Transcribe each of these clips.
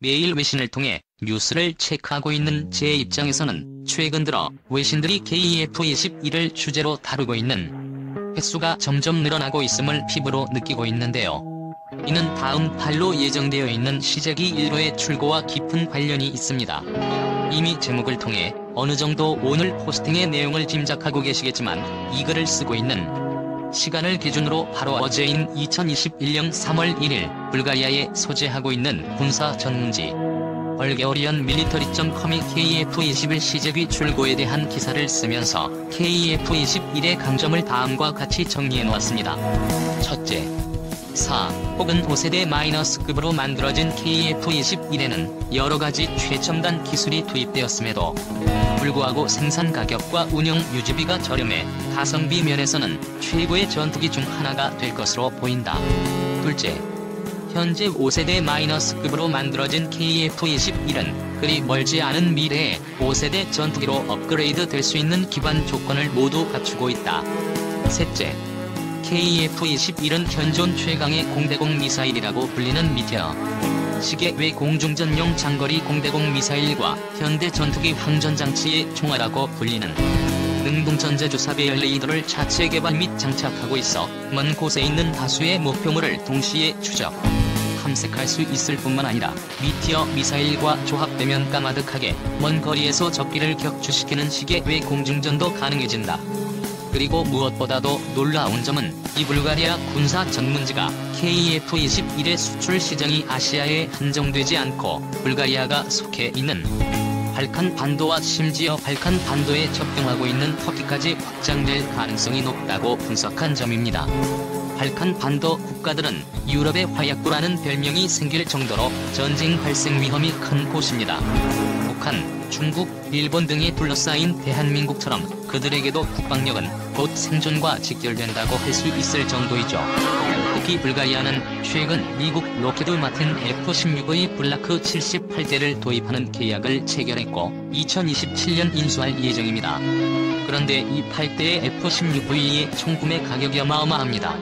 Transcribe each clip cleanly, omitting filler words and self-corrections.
매일 외신을 통해 뉴스를 체크하고 있는 제 입장에서는 최근 들어 외신들이 KF-21을 주제로 다루고 있는 횟수가 점점 늘어나고 있음을 피부로 느끼고 있는데요. 이는 다음 달로 예정되어 있는 시제기 1호의 출고와 깊은 관련이 있습니다. 이미 제목을 통해 어느 정도 오늘 포스팅의 내용을 짐작하고 계시겠지만 이 글을 쓰고 있는 시간을 기준으로 바로 어제인 2021년 3월 1일 불가리아에 소재하고 있는 군사 전문지 벌게오리언 밀리터리.com이 KF-21 시제기 출고에 대한 기사를 쓰면서 KF-21의 강점을 다음과 같이 정리해놓았습니다. 첫째, 4 혹은 5세대 마이너스급으로 만들어진 KF-21에는 여러가지 최첨단 기술이 투입되었음에도 불구하고 생산 가격과 운영 유지비가 저렴해 가성비 면에서는 최고의 전투기 중 하나가 될 것으로 보인다. 둘째, 현재 5세대 마이너스급으로 만들어진 KF-21은 그리 멀지 않은 미래에 5세대 전투기로 업그레이드 될 수 있는 기반 조건을 모두 갖추고 있다. 셋째, KF-21은 현존 최강의 공대공 미사일이라고 불리는 미티어 시계 외 공중전용 장거리 공대공 미사일과 현대 전투기 항전장치의 총알이라고 불리는 능동전자주사 배열 레이더를 자체 개발 및 장착하고 있어 먼 곳에 있는 다수의 목표물을 동시에 추적, 탐색할 수 있을 뿐만 아니라 미티어 미사일과 조합되면 까마득하게 먼 거리에서 적기를 격추시키는 시계 외 공중전도 가능해진다. 그리고 무엇보다도 놀라운 점은 이 불가리아 군사 전문지가 KF-21의 수출 시장이 아시아에 한정되지 않고 불가리아가 속해 있는 발칸 반도와 심지어 발칸 반도에 접경하고 있는 터키까지 확장될 가능성이 높다고 분석한 점입니다. 발칸 반도 국가들은 유럽의 화약고라는 별명이 생길 정도로 전쟁 발생 위험이 큰 곳입니다. 북한, 중국, 일본 등이 둘러싸인 대한민국처럼 그들에게도 국방력은 곧 생존과 직결된다고 할 수 있을 정도이죠. 특히 불가리아는 최근 미국 록히드 마틴 F-16의 블라크 78대를 도입하는 계약을 체결했고 2027년 인수할 예정입니다. 그런데 이 8대의 F-16V의 총구매 가격이 어마어마합니다.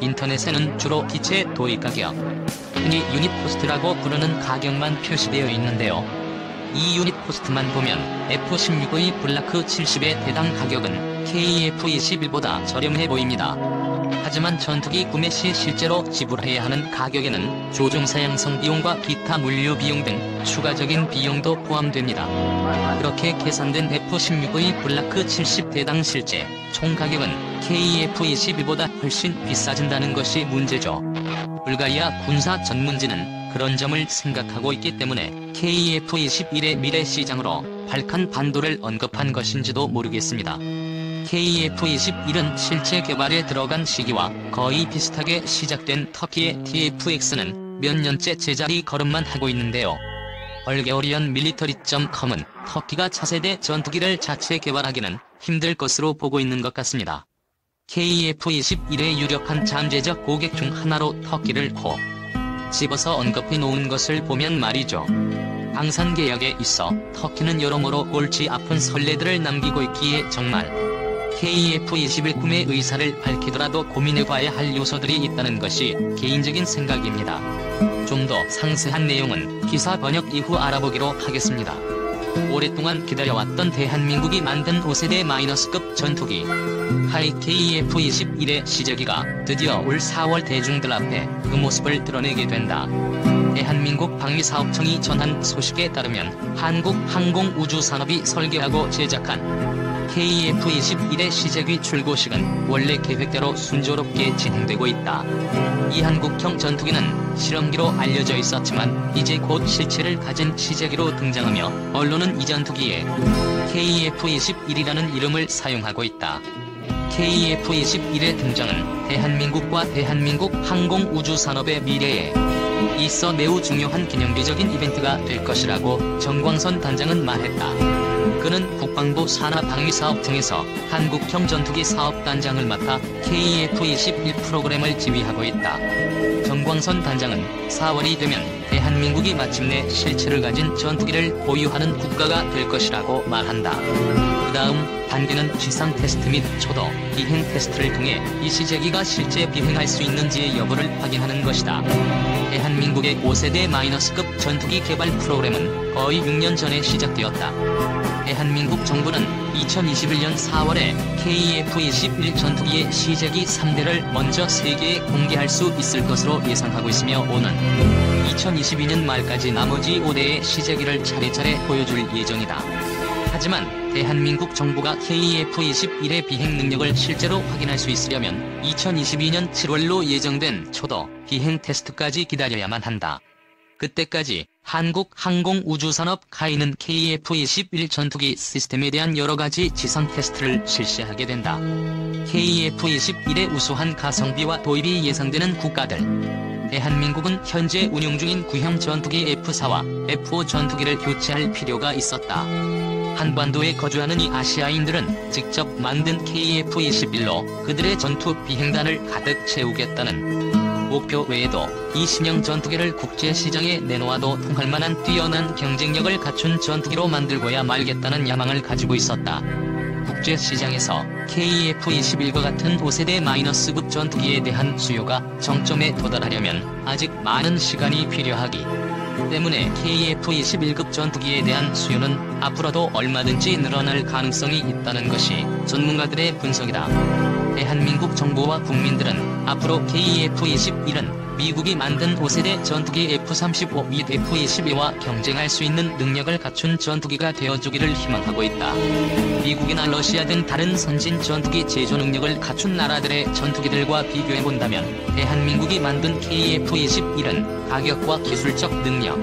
인터넷에는 주로 기체 도입 가격, 흔히 유닛 코스트라고 부르는 가격만 표시되어 있는데요. 이 유닛 코스트만 보면 F-16의 블라크 70의 대당 가격은 KF-21보다 저렴해 보입니다. 하지만 전투기 구매 시 실제로 지불해야 하는 가격에는 조종사 양성 비용과 기타 물류 비용 등 추가적인 비용도 포함됩니다. 그렇게 계산된 F-16의 블라크 70 대당 실제 총 가격은 KF-21보다 훨씬 비싸진다는 것이 문제죠. 불가리아 군사 전문지는 그런 점을 생각하고 있기 때문에 KF-21의 미래 시장으로 발칸 반도를 언급한 것인지도 모르겠습니다. KF-21은 실제 개발에 들어간 시기와 거의 비슷하게 시작된 터키의 TFX는 몇 년째 제자리 걸음만 하고 있는데요. 벌게오리언 밀리터리.com은 터키가 차세대 전투기를 자체 개발하기는 힘들 것으로 보고 있는 것 같습니다. KF-21의 유력한 잠재적 고객 중 하나로 터키를 코 집어서 언급해 놓은 것을 보면 말이죠. 방산 계약에 있어 터키는 여러모로 골치 아픈 선례들을 남기고 있기에 정말 KF-21 구매 의사를 밝히더라도 고민해봐야 할 요소들이 있다는 것이 개인적인 생각입니다. 좀 더 상세한 내용은 기사 번역 이후 알아보기로 하겠습니다. 오랫동안 기다려왔던 대한민국이 만든 5세대 마이너스급 전투기 하이 KF-21의 시제기가 드디어 올 4월 대중들 앞에 그 모습을 드러내게 된다. 대한민국 방위사업청이 전한 소식에 따르면 한국항공우주산업이 설계하고 제작한 KF-21의 시제기 출고식은 원래 계획대로 순조롭게 진행되고 있다. 이 한국형 전투기는 실험기로 알려져 있었지만 이제 곧 실체를 가진 시제기로 등장하며 언론은 이 전투기에 KF-21이라는 이름을 사용하고 있다. KF-21의 등장은 대한민국과 대한민국 항공우주산업의 미래에 있어 매우 중요한 기념비적인 이벤트가 될 것이라고 정광선 단장은 말했다. 그는 국방부 산하방위사업청에서 한국형 전투기 사업단장을 맡아 KF-21 프로그램을 지휘하고 있다. 정광선 단장은 4월이 되면 대한민국이 마침내 실체를 가진 전투기를 보유하는 국가가 될 것이라고 말한다. 다음 단계는 지상 테스트 및 초도, 비행 테스트를 통해 이 시제기가 실제 비행할 수 있는지의 여부를 확인하는 것이다. 대한민국의 5세대 마이너스급 전투기 개발 프로그램은 거의 6년 전에 시작되었다. 대한민국 정부는 2021년 4월에 KF-21 전투기의 시제기 3대를 먼저 세계에 공개할 수 있을 것으로 예상하고 있으며 오는 2022년 말까지 나머지 5대의 시제기를 차례차례 보여줄 예정이다. 하지만 대한민국 정부가 KF-21의 비행 능력을 실제로 확인할 수 있으려면 2022년 7월로 예정된 초도, 비행 테스트까지 기다려야만 한다. 그때까지 한국항공우주산업 카이는 KF-21 전투기 시스템에 대한 여러가지 지상 테스트를 실시하게 된다. KF-21의 우수한 가성비와 도입이 예상되는 국가들. 대한민국은 현재 운용 중인 구형 전투기 F4와 F5 전투기를 교체할 필요가 있었다. 한반도에 거주하는 이 아시아인들은 직접 만든 KF-21로 그들의 전투 비행단을 가득 채우겠다는 목표 외에도 이 신형 전투기를 국제시장에 내놓아도 통할 만한 뛰어난 경쟁력을 갖춘 전투기로 만들고야 말겠다는 야망을 가지고 있었다. 국제시장에서 KF-21과 같은 5세대 마이너스급 전투기에 대한 수요가 정점에 도달하려면 아직 많은 시간이 필요하기 때문에 KF-21급 전투기에 대한 수요는 앞으로도 얼마든지 늘어날 가능성이 있다는 것이 전문가들의 분석이다. 대한민국 정부와 국민들은 앞으로 KF-21은 미국이 만든 5세대 전투기 F-35 및 F-22와 경쟁할 수 있는 능력을 갖춘 전투기가 되어주기를 희망하고 있다. 미국이나 러시아 등 다른 선진 전투기 제조 능력을 갖춘 나라들의 전투기들과 비교해본다면 대한민국이 만든 KF-21은 가격과 기술적 능력,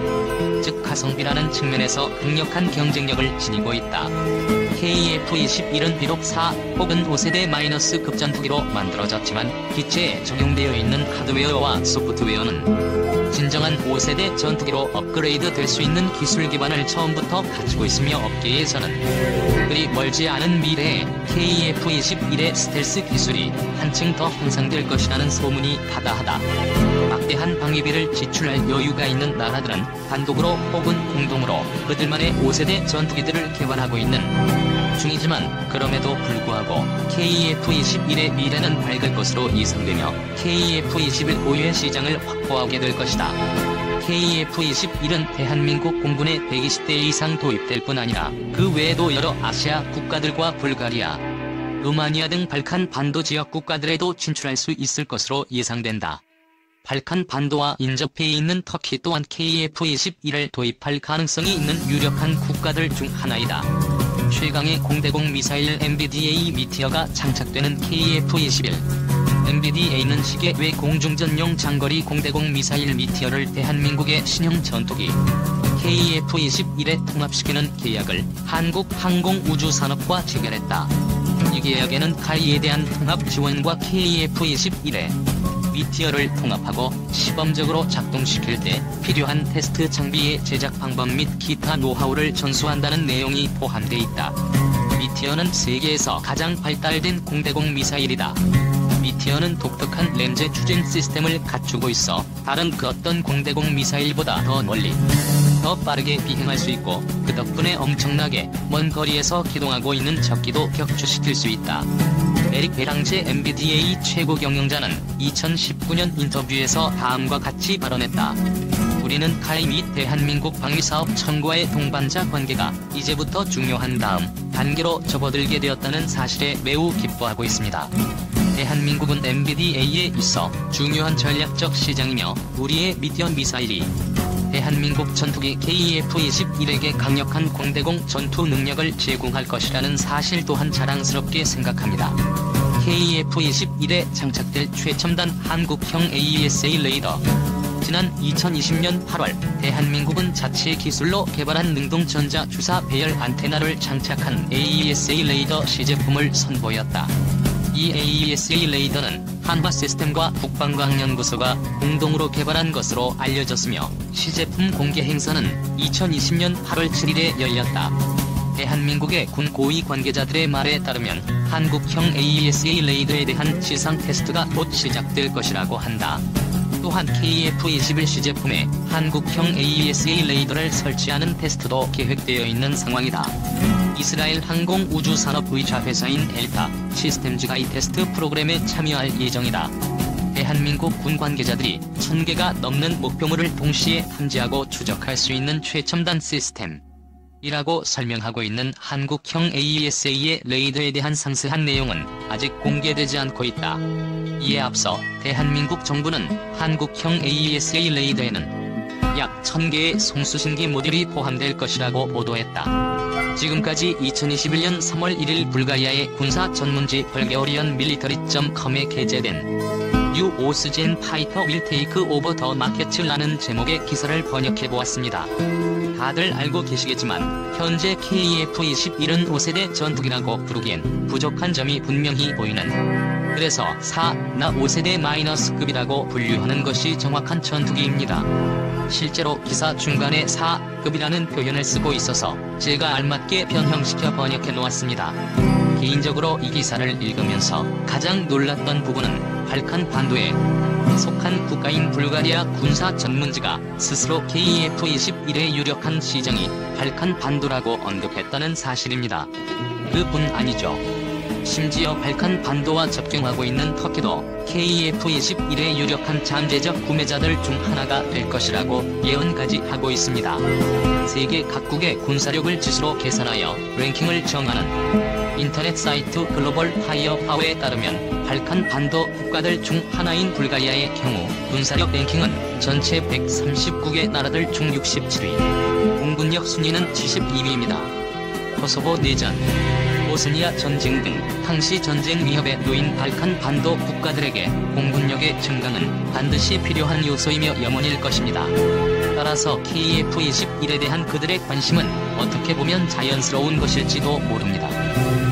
즉 가성비라는 측면에서 강력한 경쟁력을 지니고 있다. KF-21은 비록 4 혹은 5세대 마이너스 급전투기로 만들어졌지만 기체에 적용되어 있는 하드웨어와 소프트웨어는 진정한 5세대 전투기로 업그레이드 될 수 있는 기술 기반을 처음부터 갖추고 있으며 업계에서는 그리 멀지 않은 미래에 KF-21의 스텔스 기술이 한층 더 향상될 것이라는 소문이 다다하다. 막대한 방위비를 지출할 여유가 있는 나라들은 단독으로 혹은 공동으로 그들만의 5세대 전투기들을 개발하고 있는 중이지만 그럼에도 불구하고 KF-21의 미래는 밝을 것으로 예상되며 KF-21 고유의 시장을 확보하게 될 것이다. KF-21은 대한민국 공군에 120대 이상 도입될 뿐 아니라 그 외에도 여러 아시아 국가들과 불가리아, 루마니아 등 발칸 반도 지역 국가들에도 진출할 수 있을 것으로 예상된다. 발칸 반도와 인접해 있는 터키 또한 KF-21을 도입할 가능성이 있는 유력한 국가들 중 하나이다. 최강의 공대공 미사일 MBDA 미티어가 장착되는 KF-21. MBDA는 시계 외 공중전용 장거리 공대공 미사일 미티어를 대한민국의 신형 전투기 KF-21에 통합시키는 계약을 한국항공우주산업과 체결했다. 이 계약에는 카이에 대한 통합 지원과 KF-21에 미티어를 통합하고 시범적으로 작동시킬 때 필요한 테스트 장비의 제작 방법 및 기타 노하우를 전수한다는 내용이 포함돼 있다. 미티어는 세계에서 가장 발달된 공대공 미사일이다. 미티어는 독특한 렌즈 추진 시스템을 갖추고 있어 다른 그 어떤 공대공 미사일보다 더 멀리, 더 빠르게 비행할 수 있고 그 덕분에 엄청나게 먼 거리에서 기동하고 있는 적기도 격추시킬 수 있다. 에릭 베랑제 MBDA 최고 경영자는 2019년 인터뷰에서 다음과 같이 발언했다. 우리는 카이 및 대한민국 방위사업 청구와의 동반자 관계가 이제부터 중요한 다음 단계로 접어들게 되었다는 사실에 매우 기뻐하고 있습니다. 대한민국은 MBDA에 있어 중요한 전략적 시장이며 우리의 미티어 미사일이 대한민국 전투기 KF-21에게 강력한 공대공 전투 능력을 제공할 것이라는 사실 또한 자랑스럽게 생각합니다. KF-21에 장착될 최첨단 한국형 AESA 레이더. 지난 2020년 8월 대한민국은 자체 기술로 개발한 능동전자 주사 배열 안테나를 장착한 AESA 레이더 시제품을 선보였다. 이 AESA 레이더는 한화시스템과 국방과학연구소가 공동으로 개발한 것으로 알려졌으며 시제품 공개 행사는 2020년 8월 7일에 열렸다. 대한민국의 군 고위 관계자들의 말에 따르면 한국형 AESA 레이더에 대한 지상 테스트가 곧 시작될 것이라고 한다. 또 또한 KF-21C 제품에 한국형 AESA 레이더를 설치하는 테스트도 계획되어 있는 상황이다. 이스라엘 항공우주산업의자 회사인 엘타 시스템즈가 이 테스트 프로그램에 참여할 예정이다. 대한민국 군 관계자들이 1000개가 넘는 목표물을 동시에 탐지하고 추적할 수 있는 최첨단 시스템이라고 설명하고 있는 한국형 AESA의 레이더에 대한 상세한 내용은 아직 공개되지 않고 있다. 이에 앞서 대한민국 정부는 한국형 AESA 레이더에는 약 1000개의 송수신기 모듈이 포함될 것이라고 보도했다. 지금까지 2021년 3월 1일 불가리아의 군사 전문지 벌게오리언 밀리터리.com에 게재된 New Ocean Fighter Will Take Over the Market라는 제목의 기사를 번역해보았습니다. 다들 알고 계시겠지만 현재 KF-21은 5세대 전투기라고 부르기엔 부족한 점이 분명히 보이는, 그래서 4나 5세대 마이너스급이라고 분류하는 것이 정확한 전투기입니다. 실제로 기사 중간에 4급이라는 표현을 쓰고 있어서 제가 알맞게 변형시켜 번역해 놓았습니다. 개인적으로 이 기사를 읽으면서 가장 놀랐던 부분은 발칸 반도에 속한 국가인 불가리아 군사 전문지가 스스로 KF-21의 유력한 시장이 발칸 반도라고 언급했다는 사실입니다. 그뿐 아니죠. 심지어 발칸 반도와 접경하고 있는 터키도 KF-21의 유력한 잠재적 구매자들 중 하나가 될 것이라고 예언까지 하고 있습니다. 세계 각국의 군사력을 지수로 계산하여 랭킹을 정하는 인터넷 사이트 글로벌 파이어파워에 따르면 발칸 반도 국가들 중 하나인 불가리아의 경우 군사력 랭킹은 전체 139개 나라들 중 67위, 공군력 순위는 72위입니다. 코소보 내전, 보스니아 전쟁 등 당시 전쟁 위협에 놓인 발칸 반도 국가들에게 공군력의 증강은 반드시 필요한 요소이며 염원일 것입니다. 따라서 KF-21에 대한 그들의 관심은 어떻게 보면 자연스러운 것일지도 모릅니다.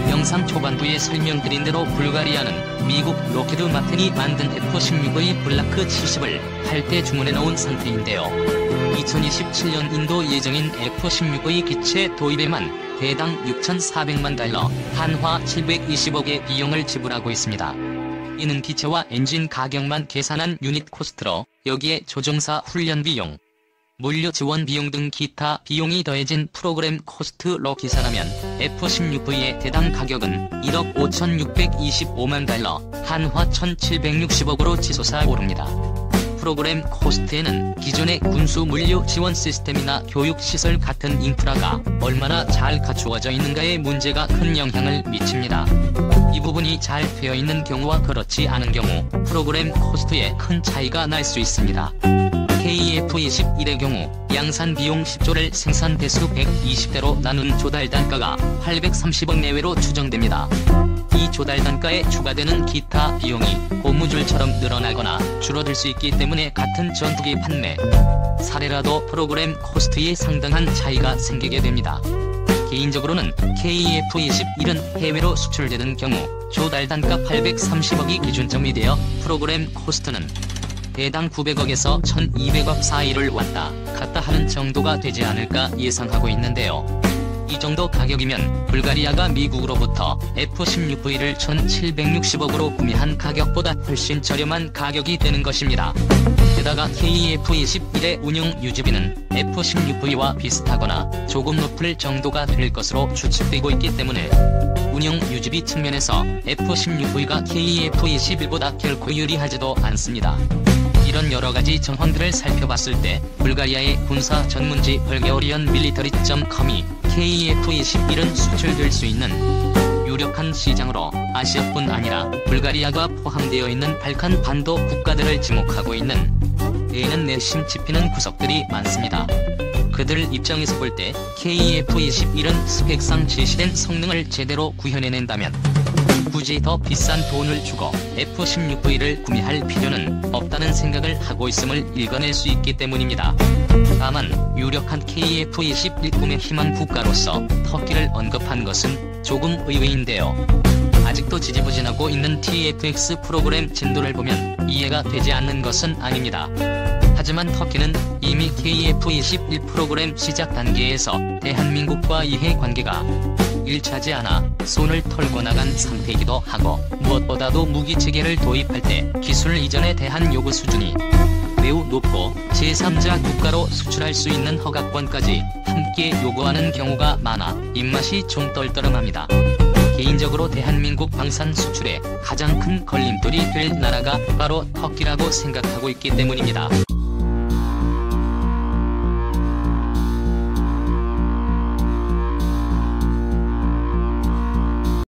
영상 초반부에 설명드린 대로 불가리아는 미국 로키드 마틴이 만든 F-16의 블라크 70을 8대 주문해 놓은 상태인데요. 2027년 인도 예정인 F-16의 기체 도입에만 대당 6,400만 달러, 한화 720억의 비용을 지불하고 있습니다. 이는 기체와 엔진 가격만 계산한 유닛 코스트로 여기에 조종사 훈련 비용, 물류 지원 비용 등 기타 비용이 더해진 프로그램 코스트로 계산하면 F-16V의 대당 가격은 1억 5,625만 달러, 한화 1,760억으로 치솟아 오릅니다. 프로그램 코스트에는 기존의 군수 물류 지원 시스템이나 교육시설 같은 인프라가 얼마나 잘 갖추어져 있는가에 문제가 큰 영향을 미칩니다. 이 부분이 잘 되어 있는 경우와 그렇지 않은 경우 프로그램 코스트에 큰 차이가 날 수 있습니다. KF-21의 경우 양산 비용 10조를 생산 대수 120대로 나눈 조달 단가가 830억 내외로 추정됩니다. 이 조달 단가에 추가되는 기타 비용이 고무줄처럼 늘어나거나 줄어들 수 있기 때문에 같은 전투기 판매 사례라도 프로그램 코스트에 상당한 차이가 생기게 됩니다. 개인적으로는 KF-21은 해외로 수출되는 경우 조달 단가 830억이 기준점이 되어 프로그램 코스트는 대당 900억에서 1200억 사이를 왔다 갔다 하는 정도가 되지 않을까 예상하고 있는데요. 이 정도 가격이면 불가리아가 미국으로부터 F-16V를 1760억으로 구매한 가격보다 훨씬 저렴한 가격이 되는 것입니다. 게다가 KF-21의 운영 유지비는 F-16V와 비슷하거나 조금 높을 정도가 될 것으로 추측되고 있기 때문에 운영 유지비 측면에서 F-16V가 KF-21보다 결코 유리하지도 않습니다. 이런 여러가지 정황들을 살펴봤을 때 불가리아의 군사 전문지 벌게오리언 밀리터리.com이 KF-21은 수출될 수 있는 유력한 시장으로 아시아뿐 아니라 불가리아가 포함되어 있는 발칸 반도 국가들을 지목하고 있는 데에는 내심 짚히는 구석들이 많습니다. 그들 입장에서 볼 때 KF-21은 스펙상 제시된 성능을 제대로 구현해낸다면 굳이 더 비싼 돈을 주고 F-16V를 구매할 필요는 없다는 생각을 하고 있음을 읽어낼 수 있기 때문입니다. 다만 유력한 KF-21 구매 희망 국가로서 터키를 언급한 것은 조금 의외인데요. 아직도 지지부진하고 있는 TFX 프로그램 진도를 보면 이해가 되지 않는 것은 아닙니다. 하지만 터키는 이미 KF-21 프로그램 시작 단계에서 대한민국과 이해관계가 일치하지 않아 손을 털고 나간 상태이기도 하고 무엇보다도 무기체계를 도입할 때 기술 이전에 대한 요구 수준이 매우 높고 제3자 국가로 수출할 수 있는 허가권까지 함께 요구하는 경우가 많아 입맛이 좀 떨떠름합니다. 개인적으로 대한민국 방산 수출에 가장 큰 걸림돌이 될 나라가 바로 터키라고 생각하고 있기 때문입니다.